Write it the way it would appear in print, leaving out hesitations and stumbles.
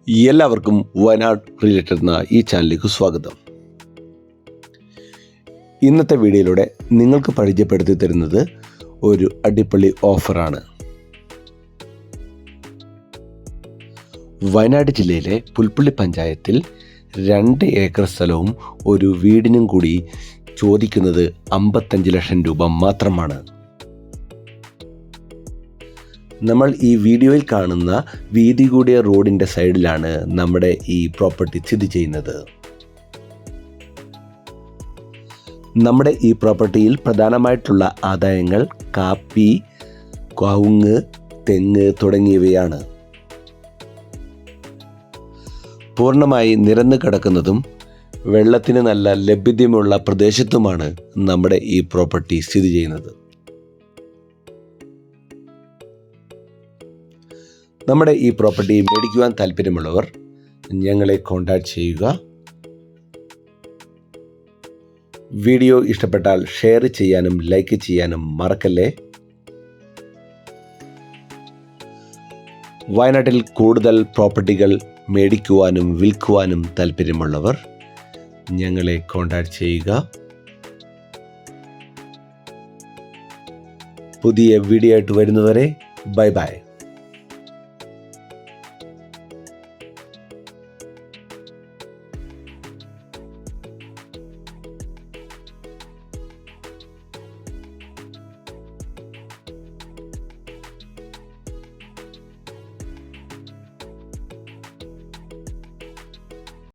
എല്ലാവർക്കും വയനാട് റിലേറ്റഡ് എന്ന ഈ ചാനലിലേക്ക് സ്വാഗതം. ഇന്നത്തെ വീഡിയോയിലൂടെ നിങ്ങൾക്ക് പരിചയപ്പെടുത്തി തരുന്നത് ഒരു അടിപൊളി ഓഫറാണ്. വയനാട് ജില്ലയിലെ പുൽപ്പള്ളി പഞ്ചായത്തിൽ 2 ഏക്കർ സ്ഥലവും ഒരു വീടിനും കൂടി ചോദിക്കുന്നത് 55 ലക്ഷം രൂപ മാത്രമാണ്. നമ്മൾ ഈ വീഡിയോയിൽ കാണുന്ന വീതി കൂടിയ റോഡിൻ്റെ സൈഡിലാണ് നമ്മുടെ ഈ പ്രോപ്പർട്ടി സ്ഥിതി ചെയ്യുന്നത്. നമ്മുടെ ഈ പ്രോപ്പർട്ടിയിൽ പ്രധാനമായിട്ടുള്ള ആദായങ്ങൾ കാപ്പി, കവുങ്ങ്, തെങ്ങ് തുടങ്ങിയവയാണ്. പൂർണ്ണമായി നിരന്നു കിടക്കുന്നതും വെള്ളത്തിന് നല്ല ലഭ്യതയുമുള്ള പ്രദേശത്തുമാണ് നമ്മുടെ ഈ പ്രോപ്പർട്ടി സ്ഥിതി ചെയ്യുന്നത്. നമ്മുടെ ഈ പ്രോപ്പർട്ടി മേടിക്കുവാൻ താല്പര്യമുള്ളവർ ഞങ്ങളെ കോൺടാക്റ്റ് ചെയ്യുക. വീഡിയോ ഇഷ്ടപ്പെട്ടാൽ ഷെയർ ചെയ്യാനും ലൈക്ക് ചെയ്യാനും മറക്കല്ലേ. വയനാട്ടിൽ കൂടുതൽ പ്രോപ്പർട്ടികൾ മേടിക്കുവാനും വിൽക്കുവാനും താല്പര്യമുള്ളവർ ഞങ്ങളെ കോൺടാക്റ്റ് ചെയ്യുക. പുതിയ വീഡിയോ ആയിട്ട് വരുന്നവരെ ബൈ ബൈ.